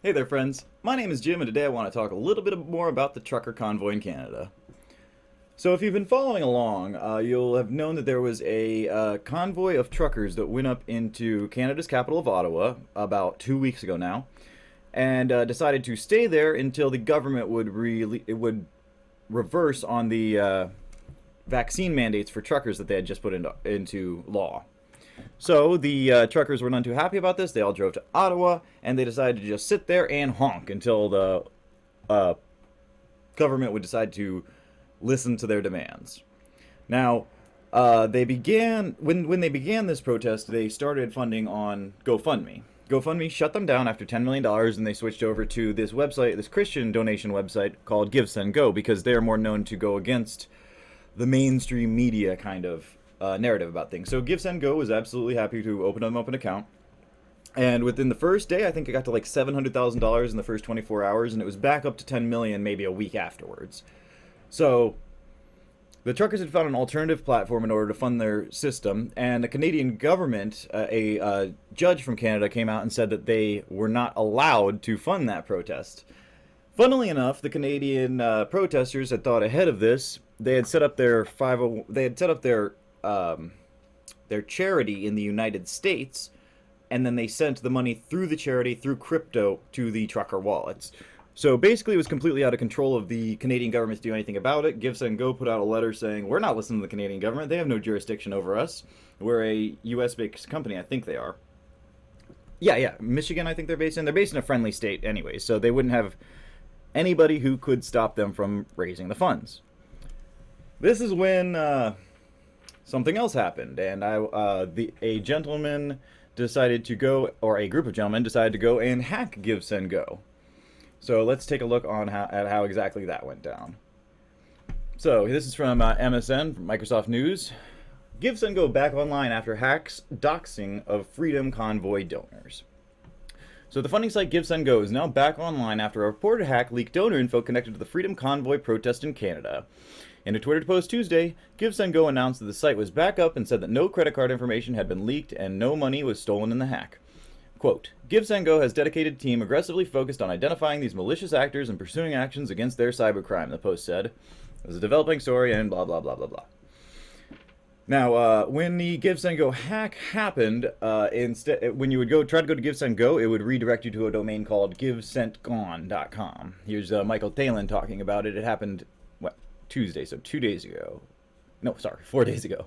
Hey there, friends. My name is Jim, and today I want to talk a little bit more about the trucker convoy in Canada. So, if you've been following along, you'll have known that there was a convoy of truckers that went up into Canada's capital of Ottawa about 2 weeks ago now, and decided to stay there until the government would reverse on the vaccine mandates for truckers that they had just put into law. So the truckers were none too happy about this. They all drove to Ottawa, and they decided to just sit there and honk until the uh, government would decide to listen to their demands. Now, they began when they began this protest. They started funding on GoFundMe. GoFundMe shut them down after $10 million, and they switched over to this website, this Christian donation website called Give Send Go, because they're more known to go against the mainstream media kind of narrative about things. So Give Send Go was absolutely happy to open them up an account. And within the first day, I think it got to like $700,000 in the first 24 hours, and it was back up to 10 million maybe a week afterwards. So the truckers had found an alternative platform in order to fund their system, and the Canadian government, a judge from Canada, came out and said that they were not allowed to fund that protest. Funnily enough, the Canadian protesters had thought ahead of this. They had set up their their charity in the United States, and then they sent the money through the charity through crypto to the trucker wallets. So basically, it was completely out of control of the Canadian government to do anything about it. Give Send Go put out a letter saying, we're not listening to the Canadian government. They have no jurisdiction over us. We're a US-based company. I think they are. Yeah, Michigan, I think they're based in. They're based in a friendly state anyway, so they wouldn't have anybody who could stop them from raising the funds. This is when something else happened, and a gentleman decided to go, or a group of gentlemen decided to go and hack Give Send Go. So let's take a look on how exactly that went down. So this is from MSN, from Microsoft News. Give Send Go back online after hacks doxing of Freedom Convoy donors. So the funding site Give Send Go is now back online after a reported hack leaked donor info connected to the Freedom Convoy protest in Canada. In a Twitter post Tuesday, Give Send Go announced that the site was back up and said that no credit card information had been leaked and no money was stolen in the hack. Quote, Give Send Go has dedicated team aggressively focused on identifying these malicious actors and pursuing actions against their cybercrime, the post said. It was a developing story and blah, blah, blah, blah, blah. Now, when the Give Send Go hack happened, when you would try to go to Give Send Go, it would redirect you to a domain called givesentgone.com. Here's Michael Thalen talking about it. It happened, Tuesday, so 2 days ago. No, sorry, 4 days ago.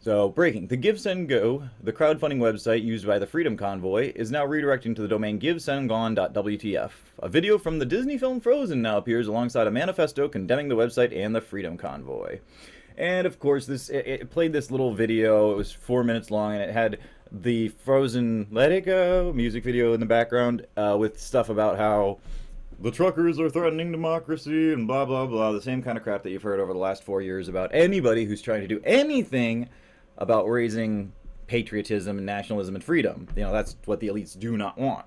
So, breaking. The Give Send Go, the crowdfunding website used by the Freedom Convoy, is now redirecting to the domain givesendgone.wtf. A video from the Disney film Frozen now appears alongside a manifesto condemning the website and the Freedom Convoy. And, of course, it played this little video. It was 4 minutes long, and it had the Frozen Let It Go music video in the background with stuff about how the truckers are threatening democracy and blah, blah, blah. The same kind of crap that you've heard over the last 4 years about anybody who's trying to do anything about raising patriotism and nationalism and freedom. You know, that's what the elites do not want.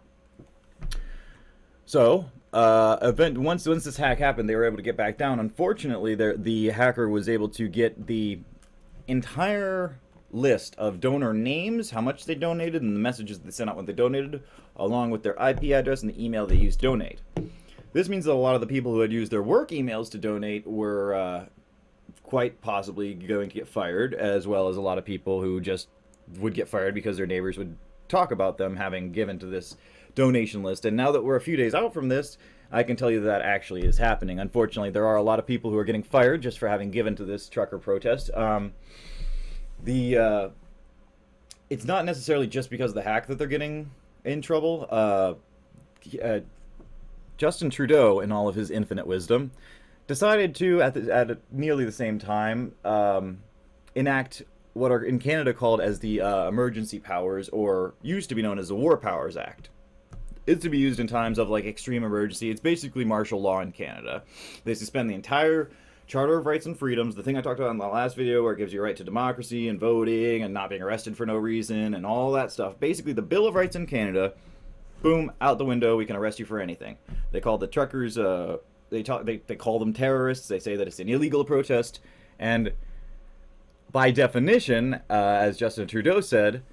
So, once this hack happened, they were able to get back down. Unfortunately, the hacker was able to get the entire list of donor names, how much they donated, and the messages they sent out when they donated, along with their IP address and the email they used to donate. This means that a lot of the people who had used their work emails to donate were quite possibly going to get fired, as well as a lot of people who just would get fired because their neighbors would talk about them having given to this donation list. And now that we're a few days out from this, I can tell you that actually is happening. Unfortunately, there are a lot of people who are getting fired just for having given to this trucker protest. It's not necessarily just because of the hack that they're getting in trouble. Justin Trudeau, in all of his infinite wisdom, decided to, at nearly the same time, enact what are in Canada called as the Emergency Powers, or used to be known as the War Powers Act. It's to be used in times of like extreme emergency. It's basically martial law in Canada. They suspend the entire Charter of Rights and Freedoms, the thing I talked about in the last video where it gives you a right to democracy and voting and not being arrested for no reason and all that stuff. Basically, the Bill of Rights in Canada, boom, out the window. We can arrest you for anything. They call the truckers, they call them terrorists. They say that it's an illegal protest. And by definition, as Justin Trudeau said,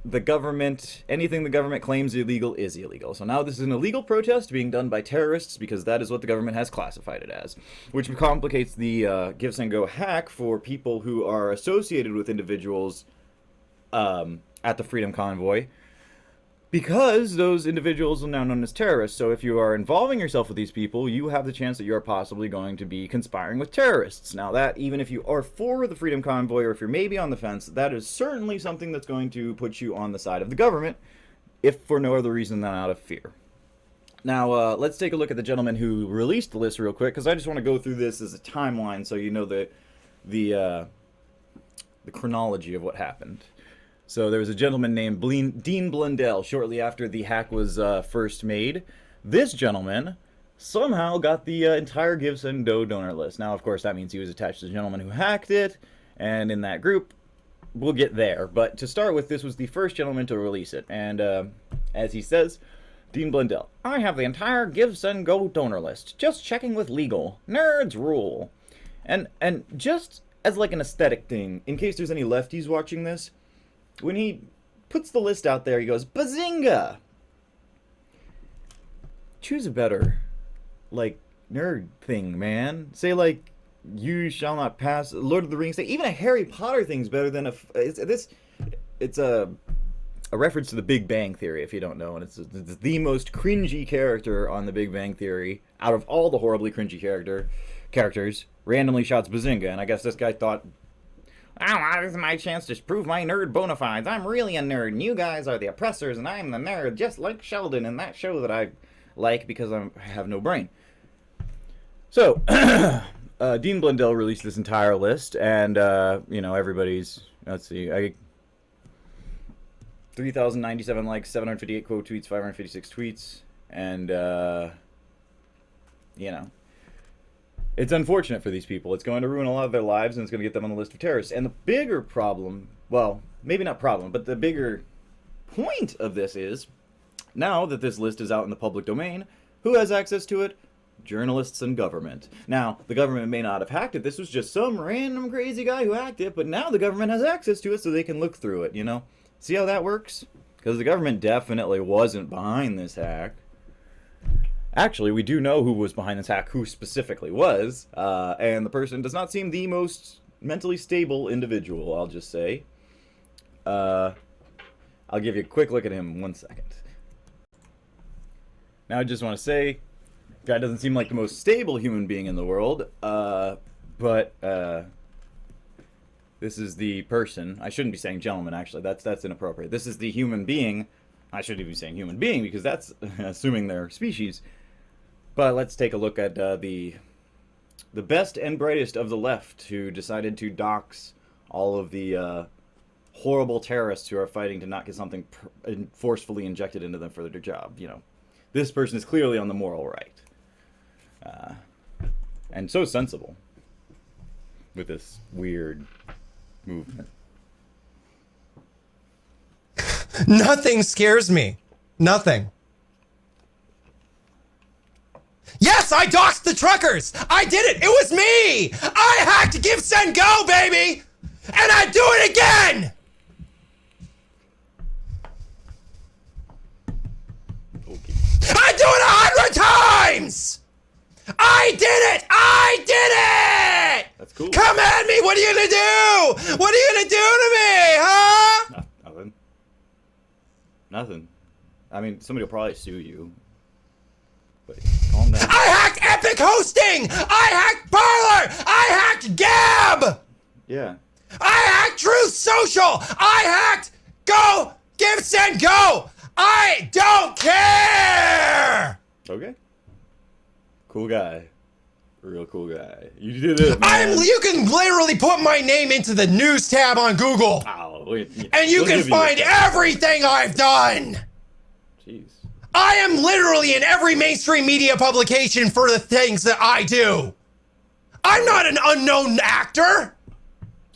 the government, anything the government claims illegal is illegal. So now this is an illegal protest being done by terrorists because that is what the government has classified it as, which complicates the Give, Send, Go hack for people who are associated with individuals at the Freedom Convoy, because those individuals are now known as terrorists. So if you are involving yourself with these people, you have the chance that you are possibly going to be conspiring with terrorists. Now that, even if you are for the Freedom Convoy, or if you're maybe on the fence, that is certainly something that's going to put you on the side of the government, if for no other reason than out of fear. Now, let's take a look at the gentleman who released the list real quick, because I just want to go through this as a timeline so you know the chronology of what happened. So there was a gentleman named Dean Blundell shortly after the hack was first made. This gentleman somehow got the entire Give, Send, Go donor list. Now, of course, that means he was attached to the gentleman who hacked it, and in that group, we'll get there. But to start with, this was the first gentleman to release it. And as he says, Dean Blundell, I have the entire Give, Send, Go donor list. Just checking with legal. Nerds rule. And just as like an aesthetic thing, in case there's any lefties watching this, when he puts the list out there, he goes, Bazinga! Choose a better, like, nerd thing, man. Say, like, you shall not pass, Lord of the Rings. Say, even a Harry Potter thing's better than it's a reference to the Big Bang Theory, if you don't know. And it's the most cringy character on the Big Bang Theory, out of all the horribly cringy characters, randomly shouts Bazinga. And I guess this guy thought, oh, this is my chance to prove my nerd bona fides. I'm really a nerd, and you guys are the oppressors, and I'm the nerd, just like Sheldon in that show that I like because I have no brain. So, Dean Blundell released this entire list, and, you know, everybody's, let's see, 3,097 likes, 758 quote tweets, 556 tweets, and, you know, it's unfortunate for these people. It's going to ruin a lot of their lives, and it's going to get them on the list of terrorists. And the bigger problem, well, maybe not problem, but the bigger point of this is, now that this list is out in the public domain, who has access to it? Journalists and government. Now, the government may not have hacked it. This was just some random crazy guy who hacked it, but now the government has access to it so they can look through it, you know? See how that works? Because the government definitely wasn't behind this hack. Actually, we do know who was behind this hack, who specifically was, and the person does not seem the most mentally stable individual, I'll just say. I'll give you a quick look at him in 1 second. Now, I just want to say, guy doesn't seem like the most stable human being in the world, but this is the person. I shouldn't be saying gentleman, actually. That's inappropriate. This is the human being. I shouldn't even be saying human being, because that's assuming they're species. But let's take a look at the best and brightest of the left, who decided to dox all of the horrible terrorists who are fighting to not get something forcefully injected into them for their job. You know, this person is clearly on the moral right, and so sensible with this weird movement. Nothing scares me. Nothing. Yes, I doxed the truckers! I did it! It was me! I hacked Give, Send, Go, baby! And I'd do it again! Okay. I'd do it 100 times! I did it! I did it! That's cool. Come at me! What are you gonna do? What are you gonna do to me, huh? Nothing. Nothing. I mean, somebody will probably sue you. But calm down. I hacked Epic Hosting! I hacked Parler! I hacked Gab! Yeah. I hacked Truth Social! I hacked Go! Give, Send, Go! I don't care! Okay. Cool guy. Real cool guy. You did it, man. You can literally put my name into the news tab on Google. Oh, yeah. And you can find everything I've done. Jeez. I am literally in every mainstream media publication for the things that I do. I'm not an unknown actor.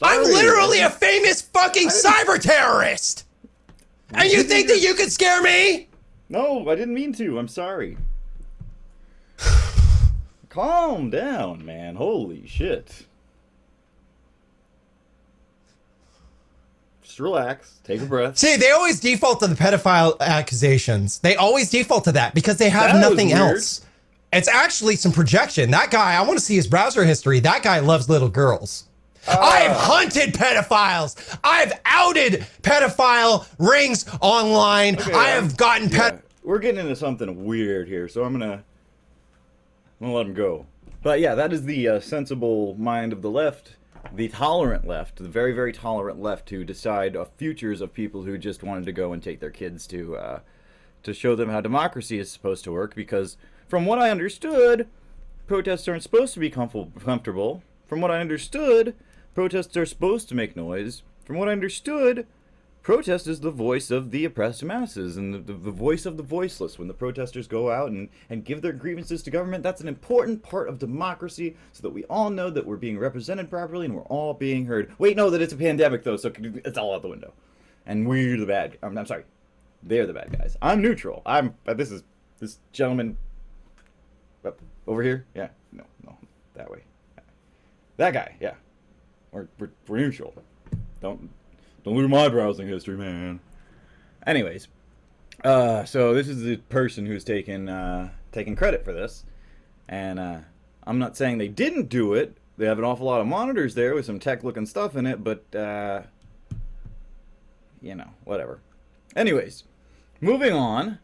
I'm literally a famous fucking cyber terrorist. And you think that you can scare me? No, I didn't mean to. I'm sorry. Calm down, man. Holy shit. relax. Take a breath. See, they always default to the pedophile accusations. They always default to that because they have That was nothing weird. else. It's actually some projection. That guy, I want to see his browser history. That guy loves little girls. I've hunted pedophiles. I've outed pedophile rings online. Okay, I have gotten We're getting into something weird here, so I'm gonna let him go. But yeah, that is the sensible mind of the left, the tolerant left, the very, very tolerant left, to decide futures of people who just wanted to go and take their kids to show them how democracy is supposed to work. Because from what I understood, protests aren't supposed to be comfortable. From what I understood, protests are supposed to make noise. From what I understood, protest is the voice of the oppressed masses and the voice of the voiceless. When the protesters go out and give their grievances to government, that's an important part of democracy, so that we all know that we're being represented properly and we're all being heard. Wait, no, that it's a pandemic, though, so it's all out the window. And we're the bad... I'm sorry. They're the bad guys. I'm neutral. This gentleman... over here? Yeah. No. That way. That guy, yeah. We're neutral. Don't lose my browsing history, man. Anyways, so this is the person who's taking credit for this, and I'm not saying they didn't do it. They have an awful lot of monitors there with some tech-looking stuff in it, but whatever. Anyways, moving on.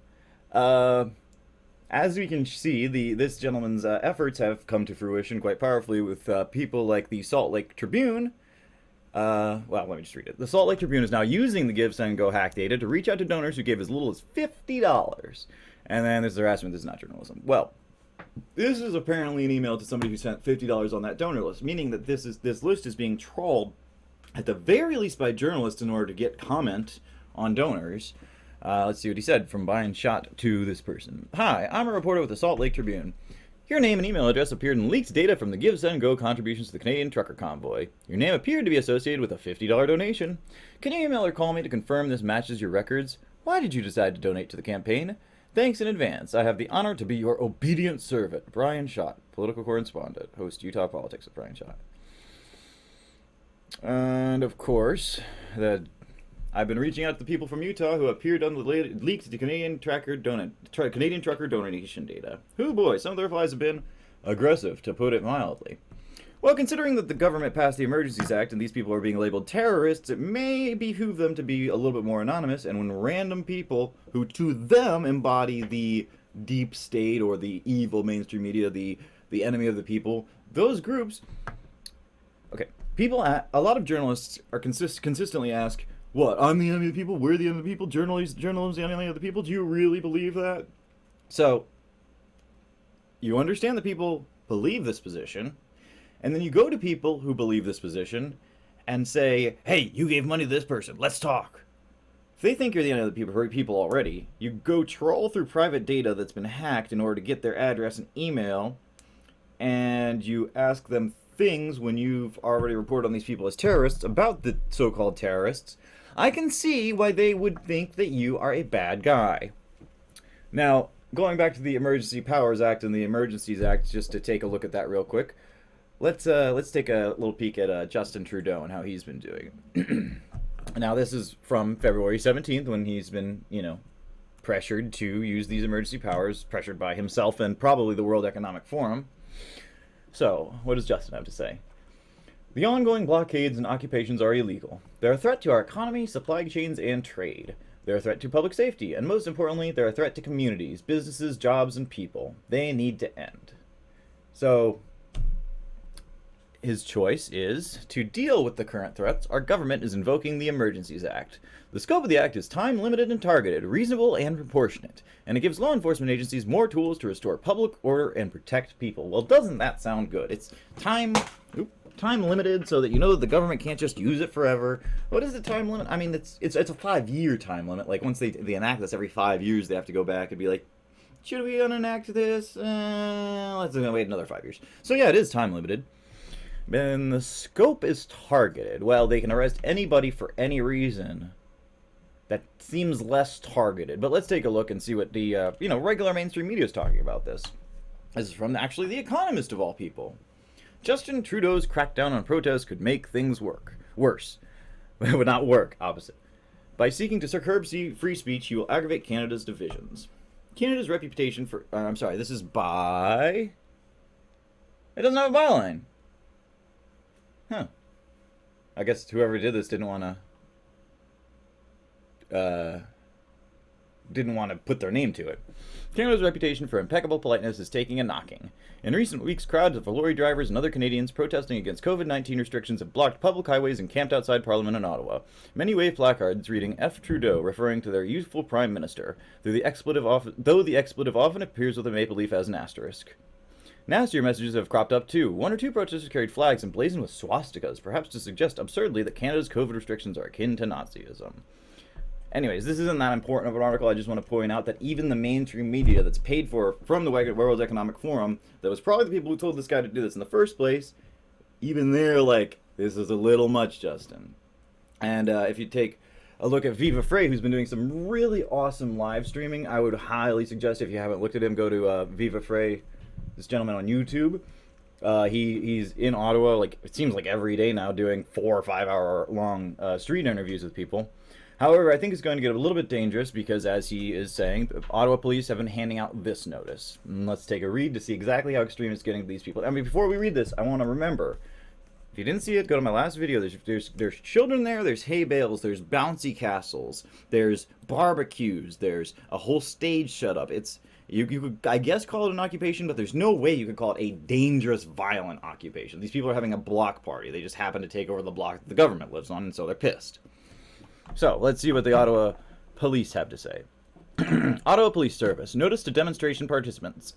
As we can see, this gentleman's efforts have come to fruition quite powerfully with people like the Salt Lake Tribune. Well, let me just read it. The Salt Lake Tribune is now using the Give, Send, Go hack data to reach out to donors who give as little as $50. And then there's the harassment. This is not journalism. Well, this is apparently an email to somebody who sent $50 on that donor list, meaning that this list is being trawled at the very least by journalists in order to get comment on donors. Let's see what he said from Brian Shot to this person. Hi, I'm a reporter with the Salt Lake Tribune. Your name and email address appeared in leaked data from the Give, Send, Go contributions to the Canadian Trucker Convoy. Your name appeared to be associated with a $50 donation. Can you email or call me to confirm this matches your records? Why did you decide to donate to the campaign? Thanks in advance. I have the honor to be your obedient servant, Brian Shot, political correspondent, host Utah Politics with Brian Shot. And of course, I've been reaching out to the people from Utah who appeared on the leaked Canadian Trucker donation data. Hoo boy, some of the replies have been aggressive, to put it mildly. Well, considering that the government passed the Emergencies Act and these people are being labeled terrorists, it may behoove them to be a little bit more anonymous, and when random people who to them embody the deep state or the evil mainstream media, the enemy of the people, those groups... Okay, a lot of journalists are consistently ask, what, I'm the enemy of the people? We're the enemy of the people? Journalism's the enemy of the people? Do you really believe that? So, you understand that people believe this position, and then you go to people who believe this position and say, hey, you gave money to this person, let's talk. If they think you're the enemy of the people already, you go troll through private data that's been hacked in order to get their address and email, and you ask them things when you've already reported on these people as terrorists about the so-called terrorists. I can see why they would think that you are a bad guy. Now, going back to the Emergency Powers Act and the Emergencies Act, just to take a look at that real quick, let's take a little peek at Justin Trudeau and how he's been doing. Now, this is from February 17th, when he's been, pressured to use these emergency powers, pressured by himself and probably the World Economic Forum. So, what does Justin have to say? The ongoing blockades and occupations are illegal. They're a threat to our economy, supply chains, and trade. They're a threat to public safety, and most importantly, they're a threat to communities, businesses, jobs, and people. They need to end. So, his choice is to deal with the current threats. Our government is invoking the Emergencies Act. The scope of the act is time-limited and targeted, reasonable and proportionate, and it gives law enforcement agencies more tools to restore public order and protect people. Well, doesn't that sound good? It's time-limited so that you know that the government can't just use it forever. What is the time limit? I mean, it's a 5-year time limit. Like, once they enact this every 5 years, they have to go back and be like, should we unenact this? Let's wait another 5 years. So yeah, it is time-limited. Then the scope is targeted. Well, they can arrest anybody for any reason. That seems less targeted. But let's take a look and see what the regular mainstream media is talking about this. This is from actually The Economist of all people. Justin Trudeau's crackdown on protests could make things worse. It would not work. Opposite. By seeking to curb free speech, you will aggravate Canada's divisions. Canada's reputation for... I'm sorry, this is by... It doesn't have a byline. Huh. I guess whoever did this didn't want to put their name to it. Canada's reputation for impeccable politeness is taking a knocking. In recent weeks, crowds of lorry drivers and other Canadians protesting against COVID-19 restrictions have blocked public highways and camped outside Parliament in Ottawa. Many waved placards reading F. Trudeau, referring to their youthful Prime Minister, though the expletive often appears with a maple leaf as an asterisk. Nastier messages have cropped up too. One or two protesters carried flags emblazoned with swastikas, perhaps to suggest absurdly that Canada's COVID restrictions are akin to Nazism. Anyways, this isn't that important of an article. I just want to point out that even the mainstream media that's paid for from the World Economic Forum, that was probably the people who told this guy to do this in the first place, even they're like, this is a little much, Justin. And if you take a look at Viva Frey, who's been doing some really awesome live streaming, I would highly suggest, if you haven't looked at him, go to Viva Frey, this gentleman on YouTube. He's in Ottawa, like it seems like every day now, doing 4 or 5 hour long street interviews with people. However, I think it's going to get a little bit dangerous because, as he is saying, Ottawa police have been handing out this notice. And let's take a read to see exactly how extreme it's getting to these people. I mean, before we read this, I want to remember, if you didn't see it, go to my last video. There's children there, there's hay bales, there's bouncy castles, there's barbecues, there's a whole stage shut up. You could, I guess, call it an occupation, but there's no way you could call it a dangerous, violent occupation. These people are having a block party. They just happen to take over the block that the government lives on, and so they're pissed. So, let's see what the Ottawa police have to say. Ottawa Police Service. Notice to demonstration participants.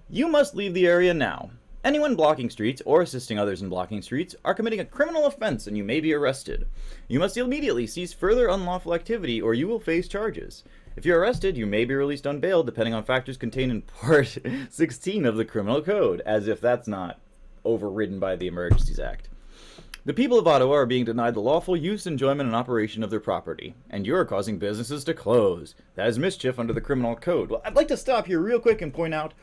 You must leave the area now. Anyone blocking streets or assisting others in blocking streets are committing a criminal offense and you may be arrested. You must immediately cease further unlawful activity or you will face charges. If you're arrested, you may be released on bail depending on factors contained in Part 16 of the Criminal Code, as if that's not overridden by the Emergencies Act. The people of Ottawa are being denied the lawful use, enjoyment, and operation of their property, and you're causing businesses to close. That is mischief under the Criminal Code. Well, I'd like to stop here real quick and point out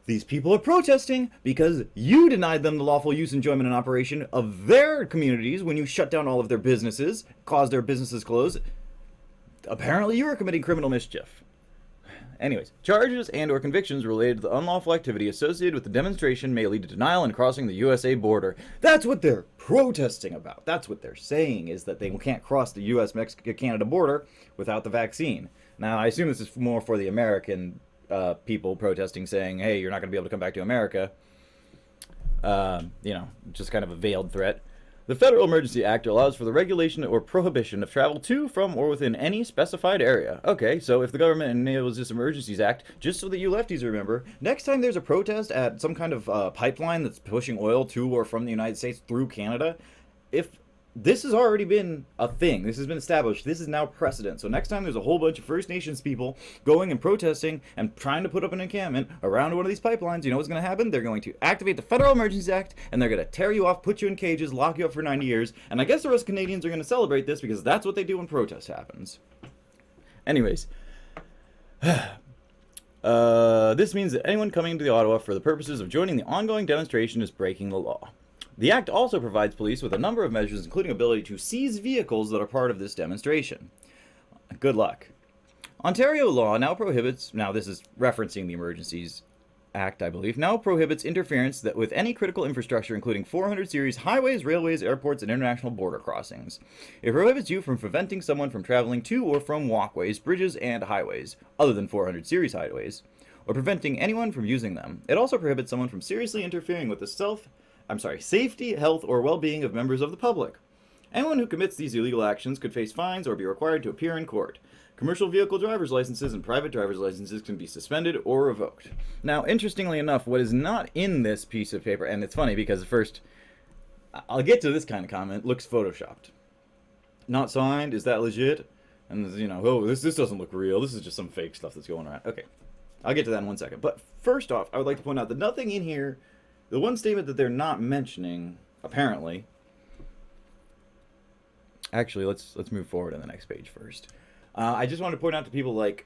these people are protesting because you denied them the lawful use, enjoyment, and operation of their communities when you shut down all of their businesses, caused their businesses close. Apparently, you are committing criminal mischief. Anyways, charges and or convictions related to the unlawful activity associated with the demonstration may lead to denial and crossing the USA border. That's what they're protesting about. That's what they're saying, is that they can't cross the US-Mexico-Canada border without the vaccine. Now, I assume this is more for the American people protesting, saying, hey, you're not going to be able to come back to America. Just kind of a veiled threat. The Federal Emergency Act allows for the regulation or prohibition of travel to, from, or within any specified area. Okay, so if the government enables this Emergencies Act, just so that you lefties remember, next time there's a protest at some kind of pipeline that's pushing oil to or from the United States through Canada, if this has already been a thing, this has been established, this is now precedent. So next time there's a whole bunch of First Nations people going and protesting and trying to put up an encampment around one of these pipelines, you know what's going to happen? They're going to activate the Federal Emergencies Act, and they're going to tear you off, put you in cages, lock you up for 90 years, and I guess the rest of Canadians are going to celebrate this because that's what they do when protest happens. Anyways, this means that anyone coming to the Ottawa for the purposes of joining the ongoing demonstration is breaking the law. The Act also provides police with a number of measures, including ability to seize vehicles that are part of this demonstration. Good luck. Ontario law now prohibits, now this is referencing the Emergencies Act, I believe, now prohibits interference with any critical infrastructure, including 400 series highways, railways, airports, and international border crossings. It prohibits you from preventing someone from traveling to or from walkways, bridges, and highways, other than 400 series highways, or preventing anyone from using them. It also prohibits someone from seriously interfering with the safety, health, or well-being of members of the public. Anyone who commits these illegal actions could face fines or be required to appear in court. Commercial vehicle driver's licenses and private driver's licenses can be suspended or revoked. Now, interestingly enough, what is not in this piece of paper, and it's funny because first, I'll get to this kind of comment, looks photoshopped. Not signed, is that legit? And, this doesn't look real, this is just some fake stuff that's going around. Okay, I'll get to that in 1 second. But first off, I would like to point out that nothing in here, the one statement that they're not mentioning, apparently... Actually, let's move forward on the next page first. I just want to point out to people like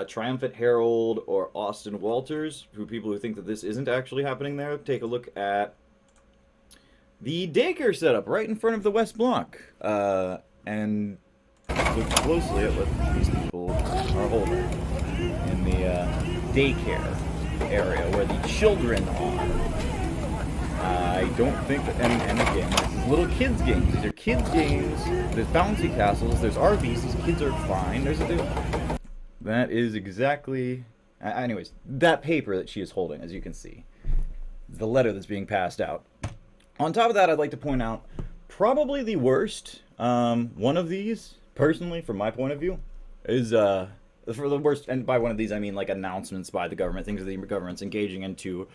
Triumphant Herald or Austin Walters, people who think that this isn't actually happening there, take a look at the daycare setup right in front of the West Block. And look closely at what these people are holding in the daycare area where the children are. I don't think that, and again, this is little kids' games. These are kids' games. There's bouncy castles. There's RVs. These kids are fine. That is exactly. Anyways, that paper that she is holding, as you can see, the letter that's being passed out. On top of that, I'd like to point out probably the worst one of these, personally, from my point of view, is for the worst. And by one of these, I mean like announcements by the government, things that the government's engaging in to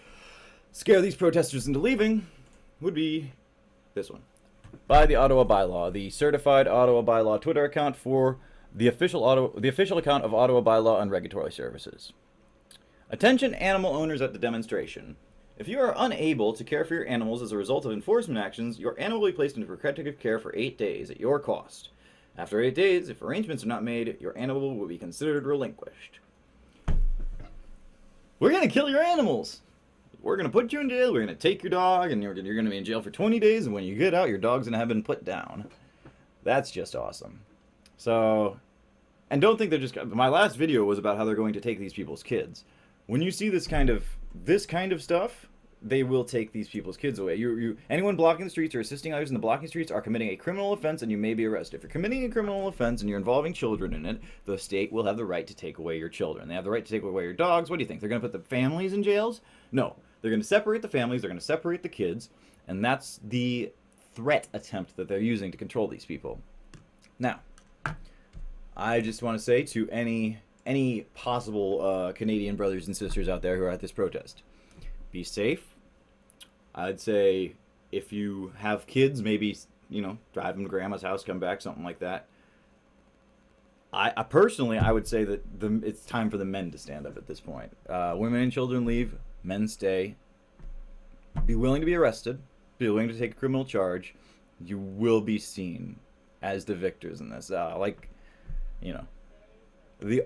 scare these protesters into leaving, would be this one. By the Ottawa Bylaw, the certified Ottawa Bylaw Twitter account for the official account of Ottawa Bylaw and Regulatory Services. Attention animal owners at the demonstration. If you are unable to care for your animals as a result of enforcement actions, your animal will be placed into protective care for 8 days at your cost. After 8 days, if arrangements are not made, your animal will be considered relinquished. We're gonna kill your animals! We're going to put you in jail, we're going to take your dog, and you're going to be in jail for 20 days, and when you get out, your dog's going to have been put down. That's just awesome. So, and don't think they're just... My last video was about how they're going to take these people's kids. When you see this kind of stuff, they will take these people's kids away. Anyone blocking the streets or assisting others in the blocking streets are committing a criminal offense, and you may be arrested. If you're committing a criminal offense and you're involving children in it, the state will have the right to take away your children. They have the right to take away your dogs. What do you think? They're going to put the families in jails? No. They're going to separate the families, they're going to separate the kids, and that's the threat attempt that they're using to control these people. Now, I just want to say to any possible Canadian brothers and sisters out there who are at this protest, be safe. I'd say if you have kids, maybe, drive them to grandma's house, come back, something like that. I personally, I would say that it's time for the men to stand up at this point. Women and children leave. Men stay. Be willing to be arrested. Be willing to take a criminal charge. You will be seen as the victors in this. The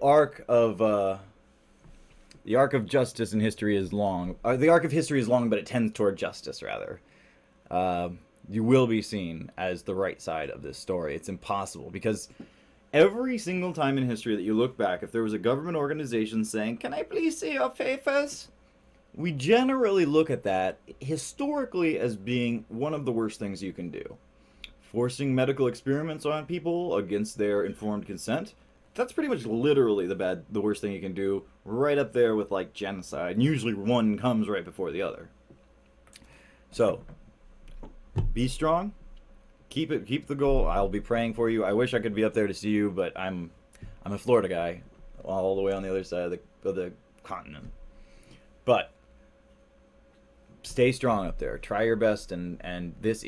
arc of justice in history is long. The arc of history is long, but it tends toward justice, rather. You will be seen as the right side of this story. It's impossible, because every single time in history that you look back, if there was a government organization saying, "Can I please see your papers?" we generally look at that historically as being one of the worst things you can do. Forcing medical experiments on people against their informed consent, that's pretty much literally the worst thing you can do, right up there with like genocide. And usually one comes right before the other. So, be strong. Keep the goal. I'll be praying for you. I wish I could be up there to see you, but I'm a Florida guy, all the way on the other side of the continent. But stay strong up there. Try your best, and this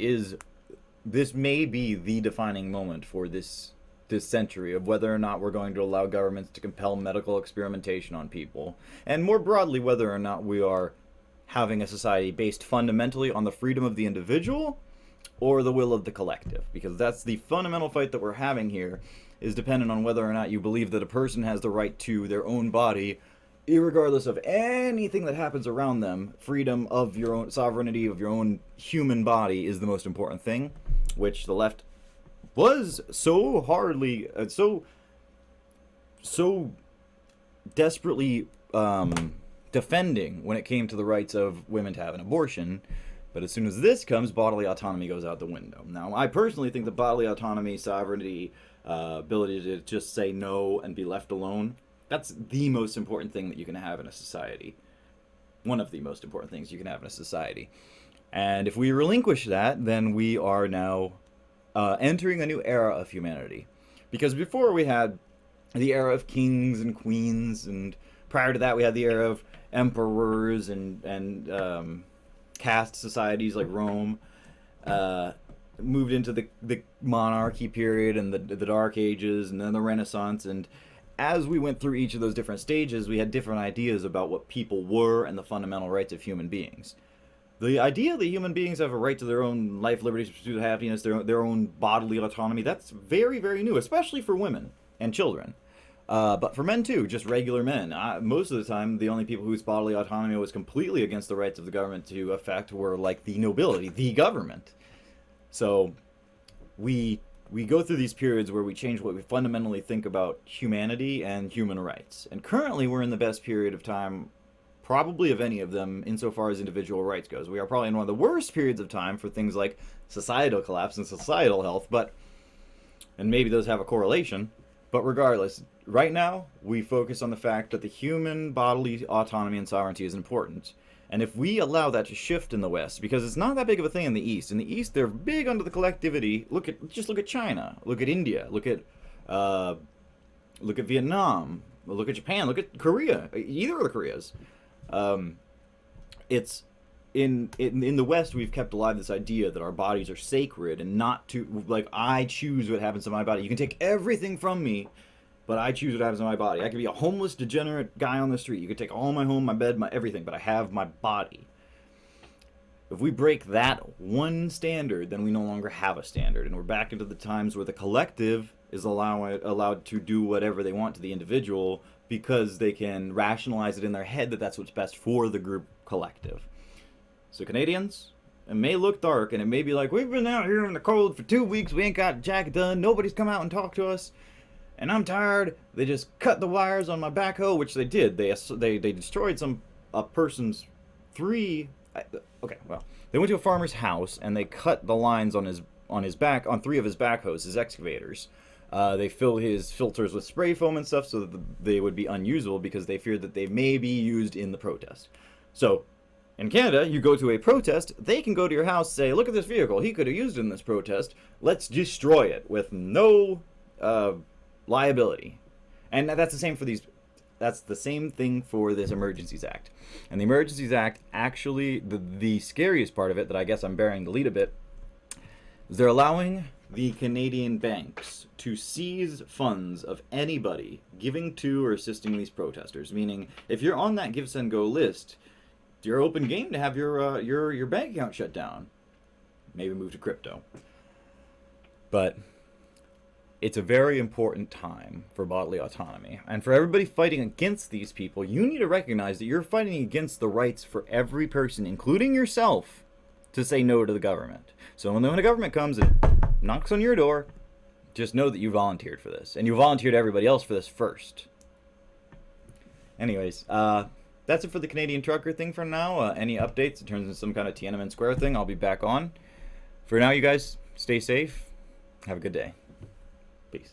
may be the defining moment for this century of whether or not we're going to allow governments to compel medical experimentation on people, and more broadly, whether or not we are having a society based fundamentally on the freedom of the individual or the will of the collective, because that's the fundamental fight that we're having here, is dependent on whether or not you believe that a person has the right to their own body, irregardless of anything that happens around them. Freedom of your own sovereignty of your own human body is the most important thing, which the left was so hardly, so desperately defending when it came to the rights of women to have an abortion. But as soon as this comes, bodily autonomy goes out the window. Now, I personally think that bodily autonomy, sovereignty, ability to just say no and be left alone, that's the most important thing that you can have in a society. One of the most important things you can have in a society. And if we relinquish that, then we are now entering a new era of humanity. Because before we had the era of kings and queens, and prior to that we had the era of emperors and caste societies like Rome. Moved into the monarchy period and the Dark Ages, and then the Renaissance. And as we went through each of those different stages, we had different ideas about what people were and the fundamental rights of human beings. The idea that human beings have a right to their own life, liberty, pursuit of happiness, their own bodily autonomy, that's very, very new, especially for women and children. But for men too, just regular men. Most of the time, the only people whose bodily autonomy was completely against the rights of the government to affect were like the nobility, the government. So we go through these periods where we change what we fundamentally think about humanity and human rights. And currently we're in the best period of time probably of any of them insofar as individual rights goes. We are probably in one of the worst periods of time for things like societal collapse and societal health, and maybe those have a correlation. But regardless, right now we focus on the fact that the human bodily autonomy and sovereignty is important. And if we allow that to shift in the West, because it's not that big of a thing in the East. In the East, they're big under the collectivity. Look at China. Look at India. Look at Vietnam. Look at Japan. Look at Korea. Either of the Koreas. It's in the West, we've kept alive this idea that our bodies are sacred and not to, like, I choose what happens to my body. You can take everything from me, but I choose what happens to my body. I could be a homeless, degenerate guy on the street. You could take all my home, my bed, my everything, but I have my body. If we break that one standard, then we no longer have a standard, and we're back into the times where the collective is allowed to do whatever they want to the individual because they can rationalize it in their head that that's what's best for the group collective. So Canadians, it may look dark, and it may be like, we've been out here in the cold for 2 weeks, we ain't got jack done, nobody's come out and talked to us, and I'm tired. They just cut the wires on my backhoe, which they did. They destroyed a person's they went to a farmer's house and they cut the lines on 3 of his backhoes, his excavators. They filled his filters with spray foam and stuff so that they would be unusable because they feared that they may be used in the protest. So, in Canada, you go to a protest, they can go to your house, say, look at this vehicle, he could have used it in this protest, let's destroy it with no liability. And that's the same for these. That's the same thing for this Emergencies Act. And the Emergencies Act, actually, the scariest part of it, that I guess I'm bearing the lead a bit, is they're allowing the Canadian banks to seize funds of anybody giving to or assisting these protesters. Meaning, if you're on that Give, Send, Go list, you're open game to have your bank account shut down. Maybe move to crypto. But it's a very important time for bodily autonomy. And for everybody fighting against these people, you need to recognize that you're fighting against the rights for every person, including yourself, to say no to the government. So when the government comes and knocks on your door, just know that you volunteered for this. And you volunteered everybody else for this first. Anyways, that's it for the Canadian trucker thing for now. Any updates in terms of some kind of Tiananmen Square thing, I'll be back on. For now, you guys, stay safe. Have a good day. Peace.